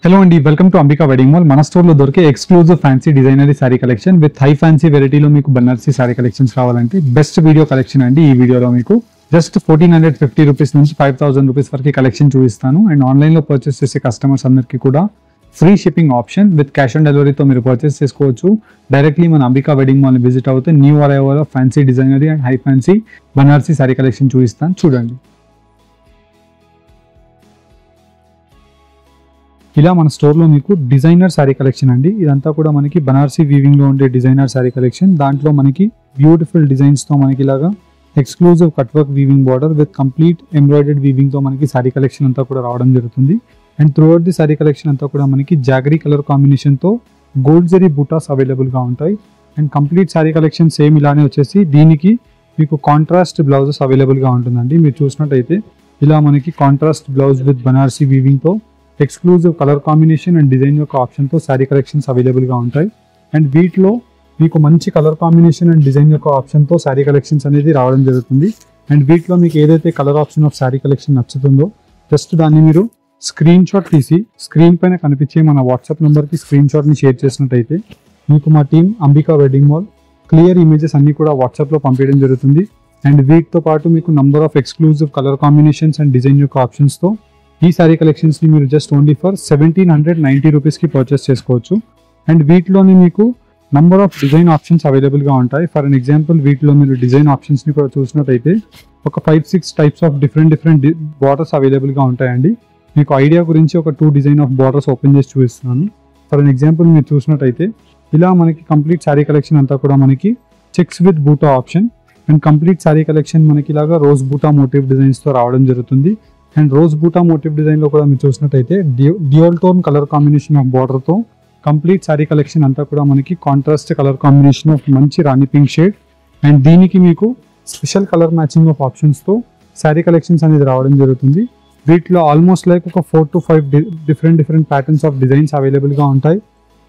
Hello అండి, welcome to Ambika wedding mall. మన స్టోర్లో దొరికే exclusive fancy designer sari collection with high fancy వెరైటీలో మీకు బనారసీ సారీ కలెక్షన్స్ కావాలంటే బెస్ట్ వీడియో కలెక్షన్ అండి. ఈ వీడియోలో మీకు జస్ట్ 1450 రూపీస్ నుంచి 5000 రూపీస్ వరకు కలెక్షన్ చూపిస్తాను. అండ్ ఆన్లైన్లో పర్చేస్ చేసే కస్టమర్స్ అందరికీ కూడా free shipping option with cash on డెలివరీతో మీరు పర్చేస్ చేసుకోవచ్చు. డైరెక్ట్లీ మన అంబికా వెడ్డింగ్ మాల్ని విజిట్ అవుతే new arrival of fancy designer and high fancy Banarasi sari collection చూపిస్తాను, చూడండి. ఇలా మన స్టోర్లో మీకు డిజైనర్ శారీ కలెక్షన్ అండి. ఇదంతా కూడా మనకి బనారసీ వీవింగ్లో ఉండే డిజైనర్ శారీ కలెక్షన్. దాంట్లో మనకి బ్యూటిఫుల్ డిజైన్స్తో మనకి ఇలాగా exclusive cut work weaving border with complete embroidered వీవింగ్తో మనకి శారీ కలెక్షన్ అంతా కూడా రావడం జరుగుతుంది. And throughout the sari collection అంతా కూడా మనకి జాగరీ కలర్ కాంబినేషన్తో గోల్డ్ జరీ బూటాస్ అవైలబుల్గా ఉంటాయి. And complete sari collection same ఇలానే వచ్చేసి దీనికి మీకు కాంట్రాస్ట్ బ్లౌజెస్ అవైలబుల్గా ఉంటుందండి. మీరు చూసినట్టయితే ఇలా మనకి కాంట్రాస్ట్ బ్లౌజ్ విత్ బనారసీ వీవింగ్తో exclusive colour combination and design యొక్క ఆప్షన్తో శారీ కలెక్షన్స్ అవైలబుల్గా ఉంటాయి. అండ్ వీటిలో మీకు మంచి కలర్ కాంబినేషన్ అండ్ డిజైన్ యొక్క ఆప్షన్తో శారీ కలెక్షన్స్ అనేది రావడం జరుగుతుంది. అండ్ వీటిలో మీకు ఏదైతే colour option of sari collection నచ్చుతుందో జస్ట్ దాన్ని మీరు స్క్రీన్ షాట్ తీసి స్క్రీన్ పైన కనిపించే మన వాట్సాప్ నెంబర్కి స్క్రీన్ షాట్ని షేర్ చేసినట్టయితే మీకు మా team Ambika wedding mall clear images అన్ని కూడా వాట్సాప్లో పంపించడం జరుగుతుంది. అండ్ వీటితో పాటు మీకు number of exclusive colour combinations and design యొక్క ఆప్షన్స్తో ఈ సారీ కలెక్షన్స్ని మీరు జస్ట్ ఓన్లీ ఫర్ 1790 రూపీస్కి పర్చేస్ చేసుకోవచ్చు. అండ్ వీటిలోని మీకు నంబర్ ఆఫ్ డిజైన్ ఆప్షన్స్ అవైలబుల్గా ఉంటాయి. ఫర్ అన్ ఎగ్జాంపుల్ వీటిలో మీరు డిజైన్ ఆప్షన్స్ని కూడా చూసినట్టయితే ఒక 5-6 టైప్స్ ఆఫ్ డిఫరెంట్ బార్డర్స్ అవైలబుల్గా ఉంటాయండి. మీకు ఐడియా గురించి ఒక 2 డిజైన్ ఆఫ్ బార్డర్స్ ఓపెన్ చేసి చూపిస్తున్నాను. ఫర్ అన్ ఎగ్జాంపుల్ మీరు చూసినట్టయితే ఇలా మనకి కంప్లీట్ శారీ కలెక్షన్ అంతా కూడా మనకి చెక్స్ విత్ బూటా option and complete sari collection మనకి ఇలాగా రోజ్ బూటా మోటివ్ డిజైన్స్తో రావడం జరుగుతుంది. అండ్ రోజ్ బూటా మోటివ్ డిజైన్లో కూడా మీరు చూసినట్టయితే dual tone colour combination of బార్డర్తో కంప్లీట్ శారీ కలెక్షన్ అంతా కూడా మనకి కాంట్రాస్ట్ కలర్ కాంబినేషన్ ఆఫ్ మంచి రాణి పింక్ షేడ్ అండ్ దీనికి మీకు స్పెషల్ కలర్ మ్యాచింగ్ ఆఫ్ ఆప్షన్స్తో శారీ కలెక్షన్స్ అనేది రావడం జరుగుతుంది. వీటిలో ఆల్మోస్ట్ లైక్ ఒక 4 to 5 different patterns of designs అవైలబుల్గా ఉంటాయి.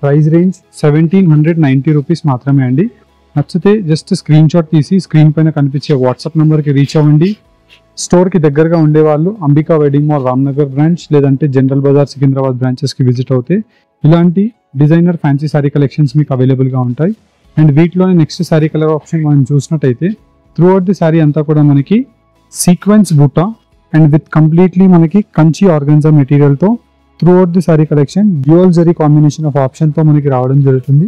ప్రైస్ రేంజ్ 1790 రూపీస్ మాత్రమే అండి. నచ్చితే జస్ట్ స్క్రీన్ షాట్ తీసి స్క్రీన్ పైన కనిపించే వాట్సాప్ నెంబర్కి రీచ్ అవ్వండి. స్టోర్కి దగ్గరగా ఉండేవాళ్ళు Ambika wedding mall Ramnagar branch లేదంటే జనరల్ బజార్ సికింద్రాబాద్ బ్రాంచెస్కి విజిట్ అవుతే ఇలాంటి డిజైనర్ ఫ్యాన్సీ శారీ కలెక్షన్స్ మీకు అవైలబుల్గా ఉంటాయి. అండ్ వీటిలోని నెక్స్ట్ శారీ కలర్ ఆప్షన్ మనం చూసినట్టయితే త్రూఅవుట్ ది శారీ అంతా కూడా మనకి సీక్వెన్స్ బూటా అండ్ విత్ కంప్లీట్లీ మనకి కంచి ఆర్గన్జా మెటీరియల్తో throughout the sari collection dual zari combination of ఆప్షన్తో మనకి రావడం జరుగుతుంది.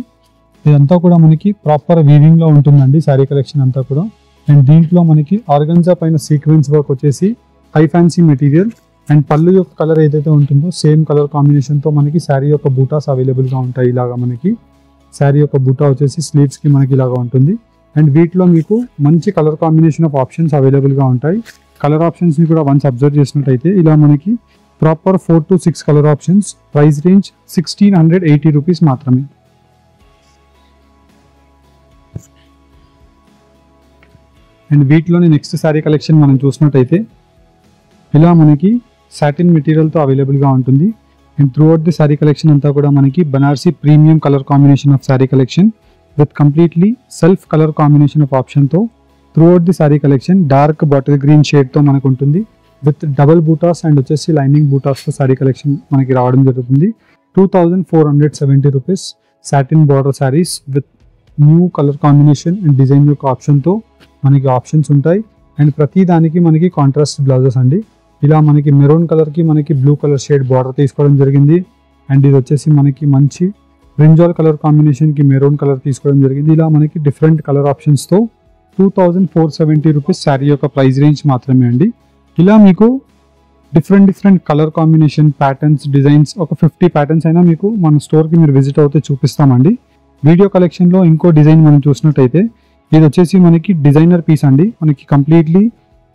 ఇదంతా కూడా మనకి ప్రాపర్ వీవింగ్లో ఉంటుందండి శారీ కలెక్షన్ అంతా కూడా. అండ్ దీంట్లో మనకి ఆర్గన్జా పైన సీక్వెన్స్ వర్క్ వచ్చేసి హై ఫ్యాన్సీ మెటీరియల్ అండ్ పళ్ళు యొక్క కలర్ ఏదైతే ఉంటుందో సేమ్ కలర్ కాంబినేషన్తో మనకి శారీ యొక్క బూటాస్ అవైలబుల్గా ఉంటాయి. ఇలాగా మనకి శారీ యొక్క బూటా వచ్చేసి స్లీవ్స్కి మనకి ఇలాగా ఉంటుంది. అండ్ వీటిలో మీకు మంచి కలర్ కాంబినేషన్ ఆఫ్ ఆప్షన్స్ అవైలబుల్గా ఉంటాయి. కలర్ ఆప్షన్స్ని కూడా వన్స్ అబ్జర్వ్ చేసినట్టయితే ఇలా మనకి proper 4 to 6 colour options. Price range 1680 rupees మాత్రమే. అండ్ వీటిలోని నెక్స్ట్ శారీ కలెక్షన్ మనం చూసినట్టయితే ఇలా మనకి సాటిన్ మెటీరియల్తో అవైలబుల్గా ఉంటుంది. And throughout the sari collection అంతా కూడా మనకి Banarasi premium colour combination of sari collection with completely self colour combination of ఆప్షన్తో throughout the sari collection dark bottle green షేడ్తో మనకు ఉంటుంది. విత్ డబల్ బూటాస్ అండ్ వచ్చేసి లైనింగ్ బూటాస్తో శారీ కలెక్షన్ మనకి రావడం జరుగుతుంది. 2470 rupees satin border saris with new colour combination and design యొక్క ఆప్షన్తో మనకి ఆప్షన్స్ ఉంటాయి. అండ్ ప్రతి దానికి మనకి కాంట్రాస్ట్ బ్లౌజెస్ అండి. ఇలా మనకి మెరూన్ కలర్కి మనకి బ్లూ కలర్ షేడ్ బార్డర్ తీసుకోవడం జరిగింది. అండ్ ఇది వచ్చేసి మనకి మంచి బ్రింజాల్ కలర్ కాంబినేషన్కి మెరూన్ కలర్ తీసుకోవడం జరిగింది. ఇలా మనకి డిఫరెంట్ కలర్ ఆప్షన్స్తో 2470 రూపీస్ శారీ యొక్క ప్రైస్ రేంజ్ మాత్రమే అండి. ఇలా మీకు different colour combination patterns designs ఒక 50 ప్యాటర్న్స్ అయినా మీకు మన స్టోర్కి మీరు విజిట్ అవుతే చూపిస్తామండి. వీడియో కలెక్షన్లో ఇంకో డిజైన్ మనం చూసినట్టయితే ఇది వచ్చేసి మనకి డిజైనర్ పీస్ అండి. మనకి completely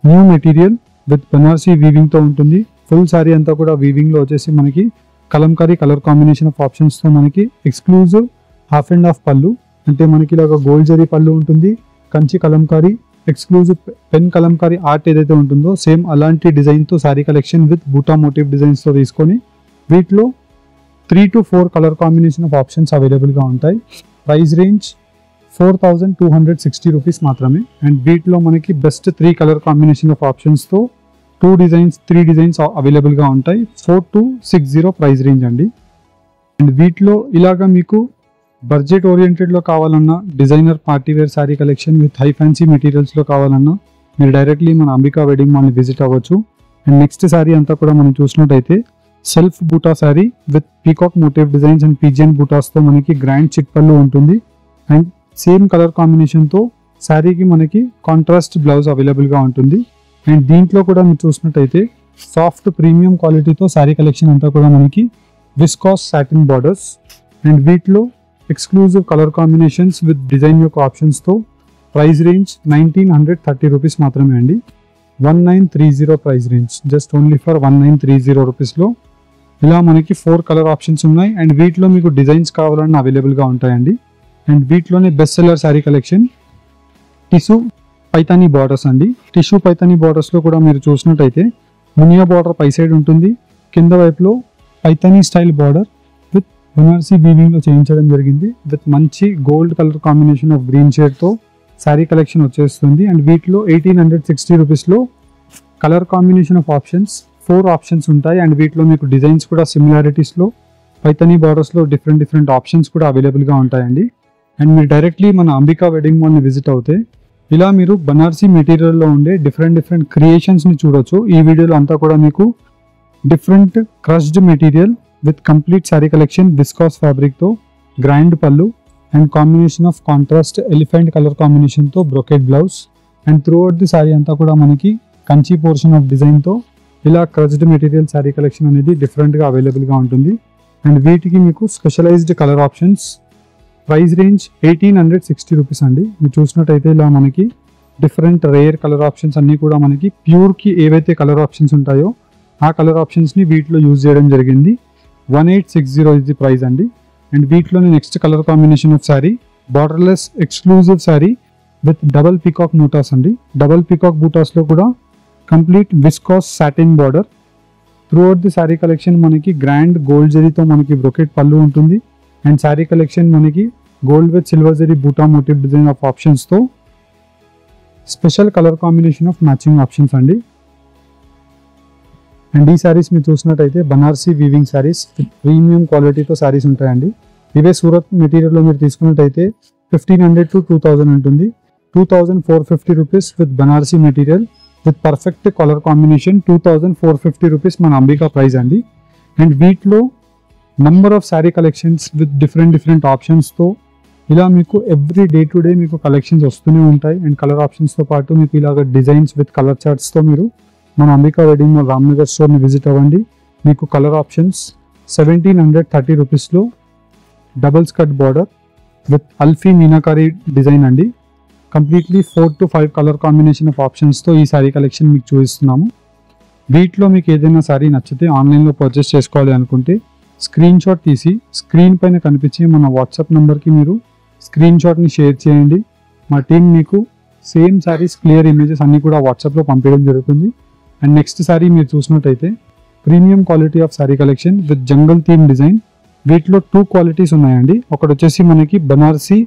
new material with Banarasi వీవింగ్తో ఉంటుంది. ఫుల్ శారీ అంతా కూడా వీవింగ్లో వచ్చేసి మనకి కలంకారీ కలర్ కాంబినేషన్ ఆఫ్ ఆప్షన్స్తో మనకి ఎక్స్క్లూజివ్ హాఫ్ అండ్ హాఫ్ పళ్ళు అంటే మనకి ఇలాగ గోల్డ్ జరీ పళ్ళు ఉంటుంది. Kanchi Kalamkari exclusive pen Kalamkari art ఏదైతే ఉంటుందో సేమ్ అలాంటి డిజైన్తో sari collection with buta motif డిజైన్స్తో తీసుకొని వీటిలో 3 to 4 colour combination of options అవైలబుల్గా ఉంటాయి. ప్రైస్ రేంజ్ 4260 రూపీస్ మాత్రమే. అండ్ వీటిలో మనకి బెస్ట్ 3 కలర్ కాంబినేషన్ ఆఫ్ ఆప్షన్స్తో 3 డిజైన్స్ అవైలబుల్గా ఉంటాయి. 4260 ప్రైస్ రేంజ్ అండి. అండ్ వీటిలో ఇలాగా మీకు బడ్జెట్ ఓరియంటెడ్లో కావాలన్నా, designer partywear sari collection with high fancy మెటీరియల్స్లో కావాలన్నా మీరు డైరెక్ట్లీ మన అంబికా వెడ్డింగ్ మాల్ని విజిట్ అవ్వచ్చు. అండ్ నెక్స్ట్ శారీ అంతా కూడా మనం చూసినట్టయితే self buta sari with peacock motif designs and pigeon బూటాస్తో మనకి గ్రాండ్ చిట్ పళ్ళు ఉంటుంది. అండ్ సేమ్ కలర్ కాంబినేషన్తో శారీకి మనకి కాంట్రాస్ట్ బ్లౌజ్ అవైలబుల్గా ఉంటుంది. అండ్ దీంట్లో కూడా మీరు చూసినట్టయితే సాఫ్ట్ ప్రీమియం క్వాలిటీతో శారీ కలెక్షన్ అంతా కూడా మనకి విస్కాస్ సాటిన్ బార్డర్స్ అండ్ వీటిలో exclusive colour combinations with design యొక్క ఆప్షన్స్తో ప్రైస్ రేంజ్ 1930 రూపీస్ మాత్రమే అండి. 1930 price range, just only for 1930 రూపీస్లో ఇలా మనకి 4 కలర్ ఆప్షన్స్ ఉన్నాయి. అండ్ వీటిలో మీకు డిజైన్స్ కావాలన్నా అవైలబుల్గా ఉంటాయండి. అండ్ వీటిలోనే best seller sari collection tissue Paithani borders అండి. టిష్యూ పైతానీ బార్డర్స్లో కూడా మీరు చూసినట్టయితే మునియా బార్డర్ పై సైడ్ ఉంటుంది, కింద వైపులో Paithani style border with Banarasi వీవింగ్లో చేయించడం జరిగింది. విత్ మంచి gold colour combination of green షేడ్తో శారీ కలెక్షన్ వచ్చేస్తుంది. అండ్ వీటిలో 1860 రూపీస్లో colour combination of options 4 options ఉంటాయి. అండ్ వీటిలో మీకు డిజైన్స్ కూడా సిమిలారిటీస్లో పైతానీ బార్డర్స్లో డిఫరెంట్ ఆప్షన్స్ కూడా అవైలబుల్గా ఉంటాయండి. అండ్ మీరు డైరెక్ట్లీ మన అంబికా వెడ్డింగ్ మాల్ని విజిట్ అవుతే ఇలా మీరు బనారసీ మెటీరియల్లో ఉండే డిఫరెంట్ క్రియేషన్స్ని చూడొచ్చు. ఈ వీడియోలో అంతా కూడా మీకు different crushed material with complete sari collection viscose ఫ్యాబ్రిక్తో గ్రాండ్ పళ్ళు and combination of contrast elephant colour కాంబినేషన్తో brocade blouse and throughout the sari అంతా కూడా మనకి కంచి పోర్షన్ ఆఫ్ డిజైన్తో ఇలా క్రష్డ్ మెటీరియల్ శారీ కలెక్షన్ అనేది డిఫరెంట్గా అవైలబుల్గా ఉంటుంది. అండ్ వీటికి మీకు specialised colour options price range 1860 rupees అండి. మీరు చూసినట్టయితే ఇలా మనకి డిఫరెంట్ రేర్ కలర్ ఆప్షన్స్ అన్నీ కూడా మనకి ప్యూర్కి ఏవైతే కలర్ ఆప్షన్స్ ఉంటాయో ఆ కలర్ ఆప్షన్స్ని వీటిలో యూజ్ చేయడం జరిగింది. 1860 ఇస్ ది ప్రైస్ అండి. అండ్ వీటిలోని next colour combination of sari borderless exclusive sari with double peacock butas అండి. డబల్ పీకాక్ బూటాస్లో కూడా complete viscose satin border throughout the sari collection మనకి గ్రాండ్ గోల్డ్ జరీతో మనకి బ్రొకెట్ పళ్ళు ఉంటుంది. అండ్ శారీ కలెక్షన్ మనకి gold with silver zari buta motif design of ఆప్షన్స్తో special colour combination of matching options అండి. అండ్ ఈ శారీస్ మీరు చూసినట్టయితే Banarasi weaving saris with premium క్వాలిటీతో శారీస్ ఉంటాయండి. ఇవే సూరత్ మెటీరియల్లో మీరు తీసుకున్నట్టయితే 1500 to 2000 ఉంటుంది. 2450 rupees with Banarasi material with perfect colour combination 2450 rupees మన అంబికా ప్రైస్ అండి. అండ్ వీటిలో number of sari collections with different ఆప్షన్స్తో ఇలా మీకు ఎవ్రీ డే టు డే మీకు కలెక్షన్స్ వస్తూనే ఉంటాయి. అండ్ కలర్ ఆప్షన్స్తో పాటు మీకు ఇలాగ డిజైన్స్ విత్ కలర్ చార్ట్స్తో మీరు మన అంబికా వెడ్డింగ్ మాల్ రామ్నగర్ స్టోర్ని విజిట్ అవ్వండి. మీకు కలర్ ఆప్షన్స్ 1730 రూపీస్లో డబుల్ స్కర్ట్ బార్డర్ విత్ అల్ఫీ మీనాకారీ డిజైన్ అండి. Completely 4 to 5 colour combination of ఆప్షన్స్తో ఈ శారీ కలెక్షన్ మీకు చూపిస్తున్నాము. వీటిలో మీకు ఏదైనా శారీ నచ్చితే ఆన్లైన్లో పర్చేస్ చేసుకోవాలి అనుకుంటే స్క్రీన్ షాట్ తీసి స్క్రీన్ పైన కనిపించే మన వాట్సాప్ నెంబర్కి మీరు స్క్రీన్ షాట్ని షేర్ చేయండి. మా టీం మీకు సేమ్ శారీస్ క్లియర్ ఇమేజెస్ అన్నీ కూడా వాట్సాప్లో పంపించడం జరుగుతుంది. అండ్ నెక్స్ట్ శారీ మీరు చూసినట్టయితే premium quality of sari collection with jungle theme design. వీటిలో 2 క్వాలిటీస్ ఉన్నాయండి. ఒకటి వచ్చేసి మనకి Banarasi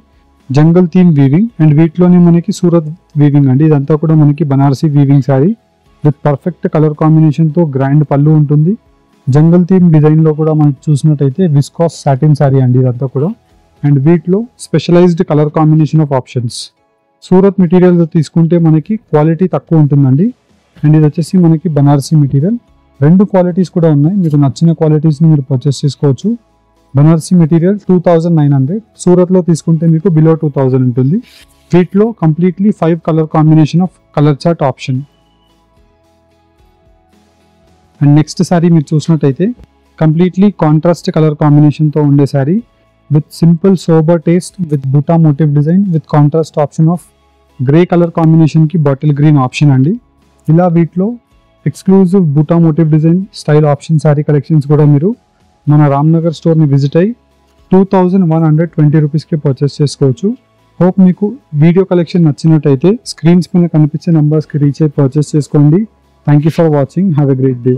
jungle theme weaving and వీటిలోనే మనకి సూరత్ వీవింగ్ అండి. ఇదంతా కూడా మనకి Banarasi weaving sari with perfect colour కాంబినేషన్తో గ్రాండ్ పళ్ళు ఉంటుంది. జంగల్ థీమ్ డిజైన్లో కూడా మనకి చూసినట్టయితే విస్కాస్ సాటిన్ శారీ అండి ఇదంతా కూడా. అండ్ వీటిలో specialised colour combination of options. Surat material తీసుకుంటే మనకి క్వాలిటీ తక్కువ ఉంటుందండి. అండ్ ఇది వచ్చేసి మనకి బనారసీ మెటీరియల్. 2 క్వాలిటీస్ కూడా ఉన్నాయి. మీకు నచ్చిన క్వాలిటీస్ని మీరు పర్చేస్ చేసుకోవచ్చు. బనారసీ మెటీరియల్ 2900, సూరత్లో తీసుకుంటే మీకు బిలో 2000 ఉంటుంది. వీటిలో completely 5 colour combination of colour chart option. And next sari మీరు చూసినట్టయితే కంప్లీట్లీ కాంట్రాస్ట్ కలర్ కాంబినేషన్తో ఉండే sari with simple sober taste with buta motif design with contrast option of grey colour కాంబినేషన్కి బాటిల్ గ్రీన్ ఆప్షన్ అండి. ఇలా వీటిలో exclusive buta motif design style option sari collections కూడా మీరు మన రామ్నగర్ స్టోర్ని విజిట్ అయ్యి 2120 రూపీస్కి పర్చేస్ చేసుకోవచ్చు. హోప్ మీకు వీడియో కలెక్షన్ నచ్చినట్టయితే స్క్రీన్స్ పైన కనిపించే నెంబర్స్కి రీచ్ అయ్యి పర్చేస్ చేసుకోండి. Thank you for watching. Have a great day.